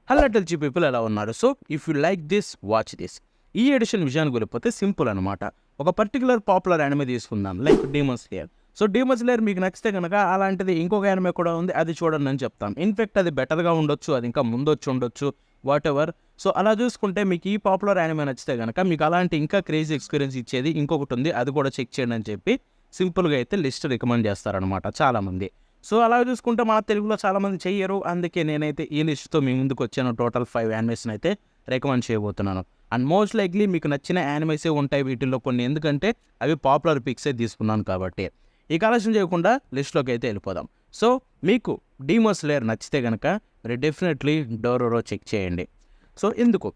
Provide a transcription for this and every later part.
Hello టెల్చి people ఎలా ఉన్నారు? So if you like this watch this. ఈ ఎడిషన్ విషయానికి వెళ్ళిపోతే సింపుల్ అనమాట. ఒక పర్టికులర్ పాపులర్ యానిమే తీసుకుందాం, like demon slayer. So demon slayer మీకు నచ్చితే కనుక అలాంటిది ఇంకొక యానిమే కూడా ఉంది, అది చూడండి అని చెప్తాం. ఇన్ఫెక్ట్ అది బెటర్గా ఉండొచ్చు, అది ఇంకా ముందొచ్చి ఉండొచ్చు, వాట్ ఎవర్. సో అలా చూసుకుంటే మీకు ఈ పాపులర్ యానిమే నచ్చితే కనుక మీకు అలాంటి ఇంకా క్రేజీ ఎక్స్పీరియన్స్ ఇచ్చేది ఇంకొకటి ఉంది, అది కూడా చెక్ చేయండి అని చెప్పి సింపుల్గా అయితే లిస్ట్ రికమెండ్ చేస్తారనమాట చాలామంది. సో అలా చూసుకుంటే మన తెలుగులో చాలామంది చెయ్యరు, అందుకే నేనైతే ఈ లిస్ట్తో మీ ముందుకు వచ్చాను. టోటల్ 5 యానిమేస్ని అయితే రికమెండ్ చేయబోతున్నాను. అండ్ మోస్ట్ లైక్లీ మీకు నచ్చిన యానిమేసే ఉంటాయి వీటిల్లో కొన్ని, ఎందుకంటే అవి పాపులర్ పిక్సే తీసుకున్నాను కాబట్టి. ఈ ఆలస్యం చేయకుండా లిస్ట్లోకి అయితే వెళ్ళిపోదాం. సో మీకు డీమన్ స్లేయర్ నచ్చితే కనుక మీరు డెఫినెట్లీ డోరోరో చెక్ చేయండి. సో ఎందుకు?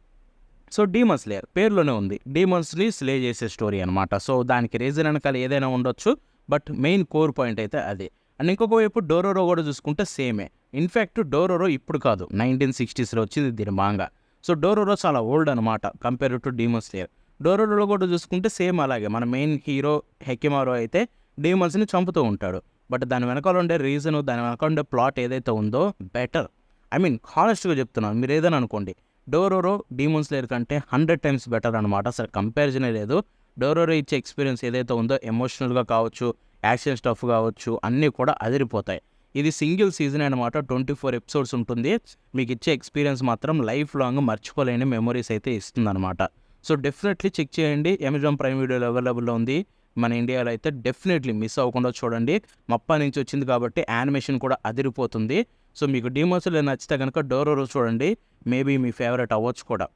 సో డీమన్ స్లేయర్ పేరులోనే ఉంది, డీమన్స్ని స్లే చేసే స్టోరీ అనమాట. సో దానికి రీజన్ వెనకాల ఏదైనా ఉండొచ్చు, బట్ మెయిన్ కోర్ పాయింట్ అయితే అదే. అండ్ ఇంకొక వైపు డోరోరో కూడా చూసుకుంటే సేమే. ఇన్ఫ్యాక్ట్ డోరోరో ఇప్పుడు కాదు, 1960స్లో వచ్చింది దీని మాంగా. సో డోరోరో చాలా ఓల్డ్ అనమాట కంపేర్ టు డీమన్ స్లేయర్. డోరోరోలో కూడా చూసుకుంటే సేమ్ అలాగే, మన మెయిన్ హీరో హెకిమారో అయితే డీమన్స్ని చంపుతూ ఉంటాడు. బట్ దాని వెనకాల ఉండే రీజను, దాని వెనకాల ఉండే ప్లాట్ ఏదైతే ఉందో బెటర్. ఐ మీన్ హానెస్ట్గా చెప్తున్నాను, మీరు ఏదైనా అనుకోండి, డోరోరో డీమన్ స్లేయర్ కంటే 100 టైమ్స్ బెటర్ అనమాట. అసలు కంపారిజనే లేదు. డోరోరో ఇచ్చే ఎక్స్పీరియన్స్ ఏదైతే ఉందో ఎమోషనల్గా కావచ్చు, యాక్షన్ స్టఫ్ కావచ్చు, అన్నీ కూడా అదిరిపోతాయి. ఇది సింగిల్ సీజన్ అనమాట, 24 ఎపిసోడ్స్ ఉంటుంది. మీకు ఇచ్చే ఎక్స్పీరియన్స్ మాత్రం లైఫ్ లాంగ్ మర్చిపోలేని మెమరీస్ అయితే ఇస్తుందన్నమాట. సో డెఫినెట్లీ చెక్ చేయండి. అమెజాన్ ప్రైమ్ వీడియోలో అవైలబుల్లో ఉంది. మన ఇండియాలో అయితే డెఫినెట్లీ మిస్ అవ్వకుండా చూడండి. మప్పా నుంచి వచ్చింది కాబట్టి యానిమేషన్ కూడా అదిరిపోతుంది. సో మీకు డీమన్ స్లేయర్ నచ్చితే కనుక డోరోరో చూడండి, మేబీ మీ ఫేవరెట్ అవ్వచ్చు కూడా.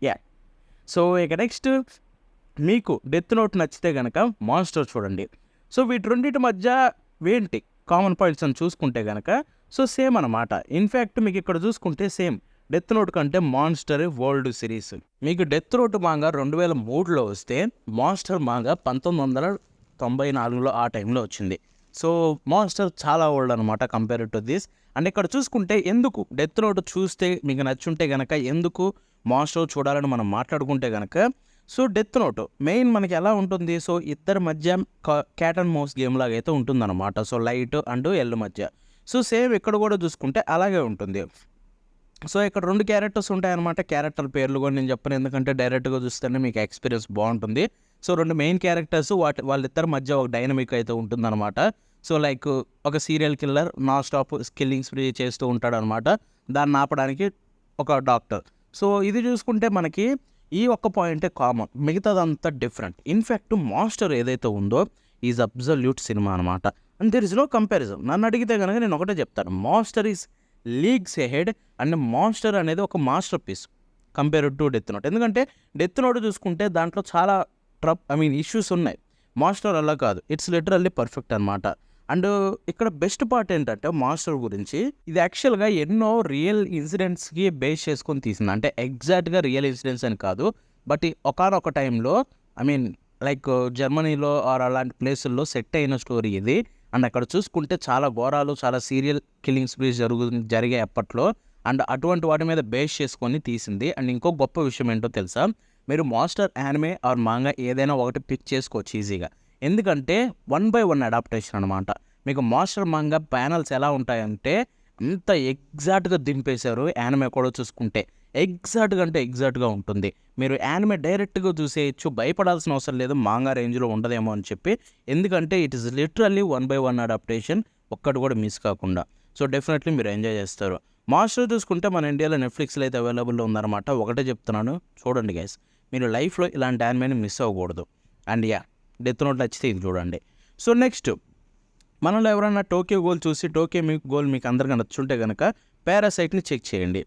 యా. సో ఇక నెక్స్ట్ మీకు డెత్ నోట్ నచ్చితే కనుక మాన్స్టర్ చూడండి. సో వీటి రెండింటి మధ్య ఏంటి కామన్ పాయింట్స్ అని చూసుకుంటే కనుక సో సేమ్ అనమాట. ఇన్ఫ్యాక్ట్ మీకు ఇక్కడ చూసుకుంటే సేమ్ డెత్ నోట్ కంటే మాన్స్టర్ వరల్డ్ సిరీస్. మీకు డెత్ నోట్ మాంగా 2003లో వస్తే మాన్స్టర్ మాంగా 1994లో ఆ టైంలో వచ్చింది. సో మాన్స్టర్ చాలా ఓల్డ్ అనమాట కంపేర్ టు దిస్. అండ్ ఇక్కడ చూసుకుంటే ఎందుకు డెత్ నోట్ చూస్తే మీకు నచ్చుంటే కనుక ఎందుకు మాన్స్టర్ చూడాలని మనం మాట్లాడుకుంటే కనుక, సో డెత్ నోట్ మెయిన్ మనకి ఎలా ఉంటుంది, సో ఇద్దరి మధ్య క్యాట్ అండ్ మౌస్ గేమ్ లాగా అయితే ఉంటుందన్నమాట. సో లైట్ అండ్ ఎల్ మధ్య. సో సేమ్ ఇక్కడ కూడా చూసుకుంటే అలాగే ఉంటుంది. సో ఇక్కడ 2 క్యారెక్టర్స్ ఉంటాయన్నమాట. క్యారెక్టర్ పేర్లు కూడా నేను చెప్పను, ఎందుకంటే డైరెక్ట్గా చూస్తేనే మీకు ఎక్స్పీరియన్స్ బాగుంటుంది. సో 2 మెయిన్ క్యారెక్టర్స్, వాళ్ళిద్దరి మధ్య ఒక డైనమిక్ అయితే ఉంటుందన్నమాట. సో లైక్ ఒక serial killer non stop killing spree చేస్తూ ఉంటాడు అనమాట, దాన్ని ఆపడానికి ఒక డాక్టర్. సో ఇది చూసుకుంటే మనకి ఈ ఒక్క పాయింటే కామన్, మిగతాదంతా డిఫరెంట్. ఇన్ఫ్యాక్ట్ మాన్స్టర్ ఏదైతే ఉందో ఈజ్ అబ్జల్యూట్ సినిమా అనమాట. And there is no comparison. నన్ను అడిగితే కనుక నేను ఒకటే చెప్తాను, Monster is leagues ahead. And Monster అనేది ఒక masterpiece compare to Death Note. ఎందుకంటే డెత్ నోట్ చూసుకుంటే దాంట్లో చాలా ఇష్యూస్ ఉన్నాయి. మాన్స్టర్ అలా కాదు, ఇట్స్ లిటరల్లీ పర్ఫెక్ట్ అనమాట. అండ్ ఇక్కడ బెస్ట్ పార్ట్ ఏంటంటే మాన్స్టర్ గురించి, ఇది యాక్చువల్గా ఎన్నో రియల్ ఇన్సిడెంట్స్కి బేస్ చేసుకొని తీసింది. అంటే ఎగ్జాక్ట్గా రియల్ ఇన్సిడెంట్స్ అని కాదు, బట్ ఒకానొక టైంలో లైక్ జర్మనీలో ఆర్ అలాంటి ప్లేసుల్లో సెట్ అయిన స్టోరీ ఇది. అండ్ అక్కడ చూసుకుంటే చాలా ఘోరాలు, చాలా సీరియల్ కిల్లింగ్ స్ప్రీస్ జరిగే అప్పట్లో. అండ్ అటువంటి వాటి మీద బేస్ చేసుకొని తీసింది. అండ్ ఇంకో గొప్ప విషయం ఏంటో తెలుసా, మీరు మాన్స్టర్ యానిమే ఆర్ మాంగా ఏదైనా ఒకటి పిక్ చేసుకోవచ్చు ఈజీగా, ఎందుకంటే 1 by 1 అడాప్టేషన్ అనమాట. మీకు మాన్స్టర్ మాంగా ప్యానల్స్ ఎలా ఉంటాయంటే అంత ఎగ్జాక్ట్గా దింపేశారు. యానిమే కూడా చూసుకుంటే ఎగ్జాక్ట్గా అంటే ఎగ్జాక్ట్గా ఉంటుంది. మీరు యానిమే డైరెక్ట్గా చూసేయచ్చు, భయపడాల్సిన అవసరం లేదు మాంగా రేంజ్లో ఉండదేమో అని చెప్పి, ఎందుకంటే it is literally 1 by 1 adaptation, ఒక్కటి కూడా మిస్ కాకుండా. సో డెఫినెట్లీ మీరు ఎంజాయ్ చేస్తారు. మాన్స్టర్ చూసుకుంటే మన ఇండియాలో నెట్ఫ్లిక్స్లో అయితే అవైలబుల్లో ఉందన్నమాట. ఒకటే చెప్తున్నాను, చూడండి గైస్, మీరు లైఫ్లో ఇలాంటి యానిమేని మిస్ అవ్వకూడదు. అండ్ యా, డెత్ నోట్ నచ్చితే ఇది చూడండి. సో నెక్స్ట్ మనలో ఎవరైనా టోక్యో గోల్ చూసి టోక్యో గోల్ మీకు అందరికీ నచ్చుంటే కనుక పారాసైట్ని చెక్ చేయండి.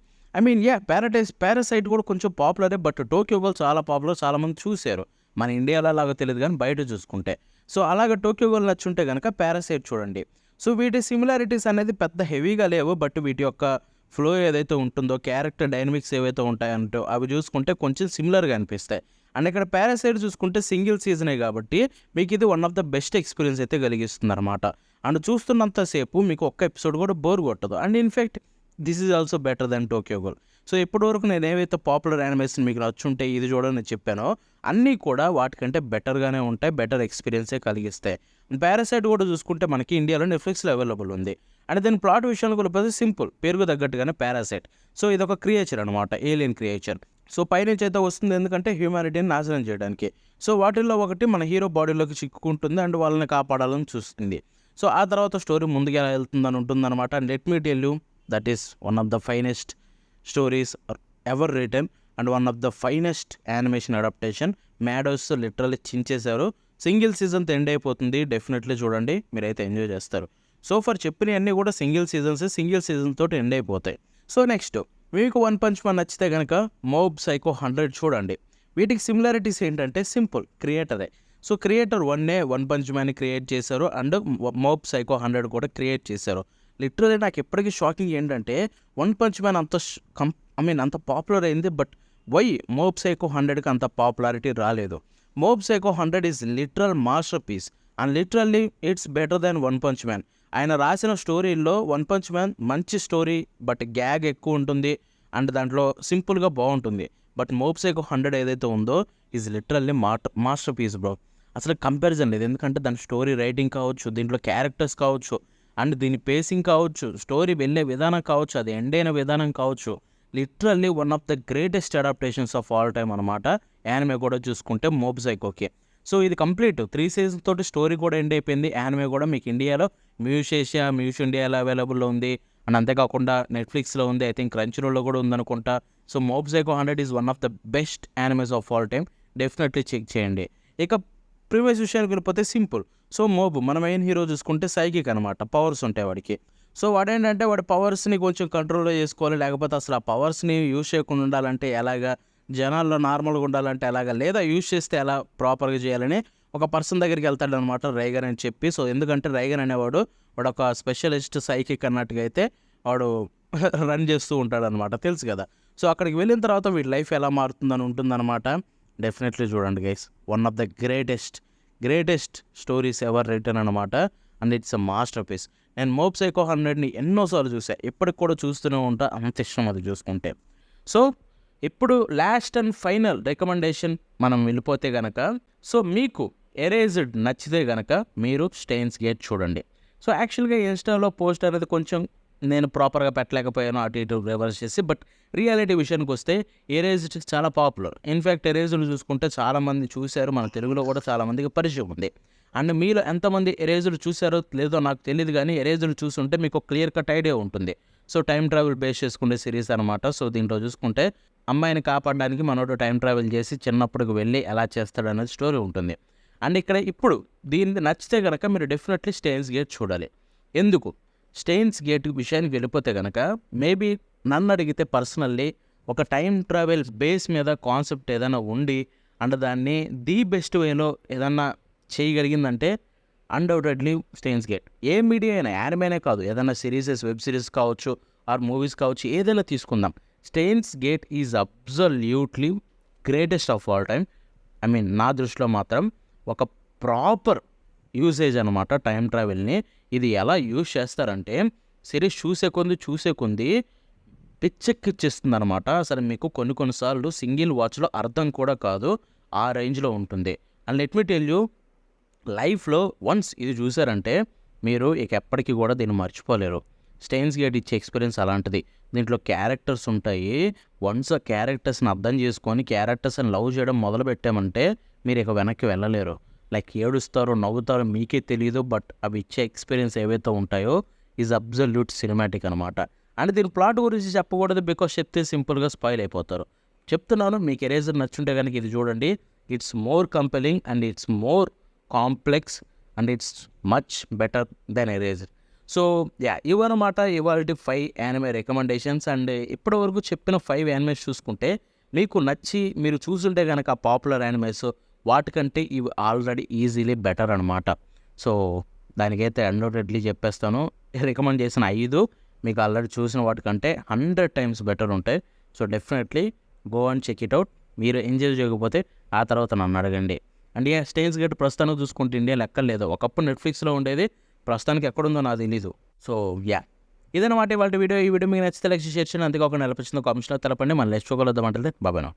పారాసైట్ కూడా కొంచెం పాపులరే, బట్ టోక్యో గోల్ చాలా పాపులర్, చాలామంది చూశారు. మన ఇండియాలో అలాగో తెలియదు కానీ బయట చూసుకుంటే. సో అలాగ టోక్యో గోల్ నచ్చుంటే కనుక పారాసైట్ చూడండి. సో వీటి సిమిలారిటీస్ అనేది పెద్ద హెవీగా లేవు, బట్ వీటి యొక్క ఫ్లో ఏదైతే ఉంటుందో, క్యారెక్టర్ డైనమిక్స్ ఏవైతే ఉంటాయంటో అవి చూసుకుంటే కొంచెం సిమిలర్గా అనిపిస్తాయి. అండ్ ఇక్కడ పారాసైట్ చూసుకుంటే సింగిల్ సీజనే కాబట్టి మీకు ఇది one of the best experience అయితే కలిగిస్తుంది అనమాట. అండ్ చూస్తున్నంతసేపు మీకు ఒక్క ఎపిసోడ్ కూడా బోర్ కొట్టదు. And in fact this is also better than Tokyo Ghoul. So ఇప్పటివరకు నేను ఏవైతే పాపులర్ యానిమేషన్ మీకు నచ్చుంటే ఇది చూడని చెప్పానో అన్నీ కూడా వాటికంటే బెటర్గానే ఉంటాయి, బెటర్ ఎక్స్పీరియన్సే కలిగిస్తాయి. పారాసైట్ కూడా చూసుకుంటే మనకి ఇండియాలో నెట్ఫ్లిక్స్లో అవైలబుల్ ఉంది. అండ్ దీని ప్లాట్ విషయానికి వెళ్ళిపోతే సింపుల్, పేరుకు తగ్గట్టుగానే పారాసైట్. సో ఇదొక క్రియేచర్ అనమాట, ఏలియన్ క్రియేచర్. సో పైనుంచి అయితే వస్తుంది ఎందుకంటే హ్యూమానిటీని నాశనం చేయడానికి. సో వాటిల్లో ఒకటి మన హీరో బాడీలోకి చిక్కుకుంటుంది అండ్ వాళ్ళని కాపాడాలని చూస్తుంది. సో ఆ తర్వాత స్టోరీ ముందుకు ఎలా వెళ్తుందని ఉంటుందన్నమాట. And let me tell you, that is one of the finest stories ever written and one of the finest animation adaptation. Madhouse literally చించేశారు. సింగిల్ సీజన్తో ఎండ్ అయిపోతుంది, డెఫినెట్లీ చూడండి, మీరైతే ఎంజాయ్ చేస్తారు. సో ఫర్ చెప్పినవన్నీ కూడా సింగిల్ సీజన్ తోటి end అయిపోతాయి. సో నెక్స్ట్ మీకు వన్ పంచ్ మ్యాన్ నచ్చితే కనుక మోబ్ సైకో 100 చూడండి. వీటికి సిమిలారిటీస్ ఏంటంటే సింపుల్, క్రియేటరే. సో క్రియేటర్ 1 వన్ పంచ్ మ్యాన్ని క్రియేట్ చేశారు అండ్ మోబ్ సైకో 100 కూడా క్రియేట్ చేశారు. లిటరల్లీ నాకు ఎప్పటికీ షాకింగ్ ఏంటంటే వన్ పంచ్ మ్యాన్ అంత పాపులర్ అయింది, బట్ వై మోబ్ సైకో 100కి అంత పాపులారిటీ రాలేదు. Mob Psycho 100 is literal masterpiece and literally it's better than One Punch Man. ఆయన రాసిన స్టోరీల్లో వన్ పంచ్ మ్యాన్ మంచి స్టోరీ, బట్ గ్యాగ్ ఎక్కువ ఉంటుంది అండ్ దాంట్లో సింపుల్గా బాగుంటుంది. బట్ మోబ్ సైకో 100 ఏదైతే ఉందో is literally master piece bro. అసలు కంపారిజన్ లేదు, ఎందుకంటే దాని స్టోరీ రైటింగ్ కావచ్చు, దీంట్లో క్యారెక్టర్స్ కావచ్చు అండ్ దీని పేసింగ్ కావచ్చు, స్టోరీ వెళ్ళే విధానం కావచ్చు, అది ఎండ్ అయిన విధానం కావచ్చు, literally one of the greatest adaptations of all time అనమాట. యానిమే కూడా చూసుకుంటే మోబ్ సైకోకి. సో ఇది కంప్లీట్ 3 సీజన్స్ తోటి స్టోరీ కూడా ఎండ్ అయిపోయింది. యానిమే కూడా మీకు ఇండియాలో మ్యూస్ ఇండియాలో అవైలబుల్లో ఉంది అండ్ అంతేకాకుండా నెట్ఫ్లిక్స్లో ఉంది, ఐ థింక్ క్రంచీరోల్లో కూడా ఉందనుకుంటా. So Mob Psycho 100 is one of the best animes of all time, definitely check చేయండి. ఇక ప్రీవియస్ విషయానికి వెళ్ళిపోతే సింపుల్. సో మోబ్ మన మెయిన్ హీరో చూసుకుంటే సైకిక్ అనమాట, పవర్స్ ఉంటాయి వాడికి. సో వాడేంటంటే వాడి పవర్స్ని కొంచెం కంట్రోల్లో చేసుకోవాలి, లేకపోతే అసలు ఆ పవర్స్ని యూజ్ చేయకుండా ఉండాలంటే ఎలాగా, జనాల్లో నార్మల్గా ఉండాలంటే ఎలాగా, లేదా యూజ్ చేస్తే ఎలా ప్రాపర్గా చేయాలని ఒక పర్సన్ దగ్గరికి వెళ్తాడనమాట, రైగన్ అని చెప్పి. సో ఎందుకంటే రైగన్ అనేవాడు వాడు ఒక స్పెషలిస్ట్ సైకిక్ అన్నట్టుగా అయితే వాడు రన్ చేస్తూ ఉంటాడనమాట, తెలుసు కదా. సో అక్కడికి వెళ్ళిన తర్వాత వీడి లైఫ్ ఎలా మారుతుందని ఉంటుందన్నమాట. డెఫినెట్లీ చూడండి guys, one of the greatest stories ever written అనమాట and it's a masterpiece. నేను మోబ్ సైకో 100ని ఎన్నోసార్లు చూసా, ఇప్పటికి కూడా చూస్తూనే ఉంటా, అంత ఇష్టం అది చూసుకుంటే. సో ఇప్పుడు లాస్ట్ అండ్ ఫైనల్ రికమెండేషన్ మనం వెళ్ళిపోతే కనుక, సో మీకు ఎరేజ్డ్ నచ్చితే కనుక మీరు స్టెయిన్స్ గేట్ చూడండి. సో యాక్చువల్గా ఇన్స్టాలో పోస్ట్ అనేది కొంచెం నేను ప్రాపర్గా పెట్టలేకపోయాను, అటు ఇటు రివర్స్ చేసి. బట్ రియాలిటీ విషయానికి వస్తే ఎరేజ్డ్ చాలా పాపులర్. ఇన్ఫ్యాక్ట్ ఎరేజ్డ్ చూసుకుంటే చాలామంది చూశారు, మన తెలుగులో కూడా చాలామందికి పరిచయం ఉంది. అండ్ మీలో ఎంతమంది ఎరేజ్డ్ చూశారో లేదో నాకు తెలియదు, కానీ ఎరేజ్డ్ చూసుంటే మీకు క్లియర్ కట్ ఐడియా ఉంటుంది. సో టైం ట్రావెల్ బేస్ చేసుకునే సిరీస్ అనమాట. సో దీంట్లో చూసుకుంటే అమ్మాయిని కాపాడడానికి మనోడు టైం ట్రావెల్ చేసి చిన్నప్పటికి వెళ్ళి ఎలా చేస్తాడనేది స్టోరీ ఉంటుంది. అండ్ ఇక్కడ ఇప్పుడు దీన్ని నచ్చితే కనుక మీరు డెఫినెట్లీ స్టెయిన్స్ గేట్ చూడాలి. ఎందుకు స్టెయిన్స్ గేట్ విషయానికి వెళ్ళిపోతే కనుక, మేబీ నన్ను అడిగితే పర్సనల్లీ ఒక టైం ట్రావెల్ బేస్ మీద కాన్సెప్ట్ ఏదైనా ఉండి అండ్ దాన్ని ది బెస్ట్ వేలో ఏదన్నా చేయగలిగిందంటే అన్డౌటెడ్లీ స్టెయిన్స్ గేట్. ఏ మీడియా అయినా, యానిమేనే కాదు, ఏదైనా సిరీసెస్, వెబ్ సిరీస్ కావచ్చు ఆర్ మూవీస్ కావచ్చు, ఏదైనా తీసుకుందాం, Steins Gate is absolutely greatest of all time. I mean నా దృష్టిలో మాత్రం ఒక ప్రాపర్ యూసేజ్ అనమాట టైం ట్రావెల్ని. ఇది ఎలా యూజ్ చేస్తారంటే సిరీస్ చూసే కొంది పిచ్చెక్కిచ్చేస్తుంది అనమాట. అసలు మీకు కొన్నిసార్లు సింగిల్ వాచ్లో అర్థం కూడా కాదు, ఆ రేంజ్లో ఉంటుంది. And let me tell you, లైఫ్లో వన్స్ ఇది చూసారంటే మీరు ఇక ఎప్పటికీ కూడా దీన్ని మర్చిపోలేరు. స్టెయిన్స్ గేట్ ఇచ్చే ఎక్స్పీరియన్స్ అలాంటిది. దీంట్లో క్యారెక్టర్స్ ఉంటాయి. వన్స్ ఆ క్యారెక్టర్స్ని అర్థం చేసుకొని క్యారెక్టర్స్ని లవ్ చేయడం మొదలు పెట్టామంటే మీరు ఇక వెనక్కి వెళ్ళలేరు. లైక్ ఏడుస్తారో నవ్వుతారో మీకే తెలియదు, బట్ అవి ఇచ్చే ఎక్స్పీరియన్స్ ఏవైతే ఉంటాయో ఈజ్ అబ్సల్యూట్ సినిమాటిక్ అనమాట. అండ్ దీని ప్లాట్ గురించి చెప్పకూడదు, బికాస్ చెప్తే సింపుల్గా స్పాయిల్ అయిపోతారు. చెప్తున్నాను, మీకు ఎరేజర్ నచ్చుంటే కనుక ఇది చూడండి. It's more compelling and it's more complex and it's much better than Eraser. So ఇవన్నమాట ఇవాళ 5 యానిమే రికమెండేషన్స్. అండ్ ఇప్పటివరకు చెప్పిన 5 యానిమేస్ చూసుకుంటే మీకు నచ్చి మీరు చూసుంటే కనుక పాపులర్ యానిమేస్ వాటికంటే ఇవి ఆల్రెడీ ఈజీలీ బెటర్ అనమాట. సో దానికైతే అన్డౌటెడ్లీ చెప్పేస్తాను, రికమెండ్ చేసిన 5 మీకు ఆల్రెడీ చూసిన వాటికంటే 100 టైమ్స్ బెటర్ ఉంటాయి. So definitely go and check it out. మీరు ఎంజాయ్ చేయకపోతే ఆ తర్వాత నన్ను అడగండి. అండ్ స్టెయిన్స్ గేట్ ప్రస్తుతానికి చూసుకుంటే ఇండియా లెక్కలేదు, ఒకప్పుడు నెట్ఫ్లిక్స్లో ఉండేది, ప్రస్తుతానికి ఎక్కడుందో నాకు తెలీదు. సో ఇదన్నమాట ఇవాళ వీడియో. ఈ వీడియో మీకు నచ్చితే లైక్ షేర్ చేయండి, అంతేకాకుండా ఎలా వచ్చిందో కామెంట్స్లో తెలపండి. మళ్ళీ నెక్స్ట్ అంటే బాబాయ్.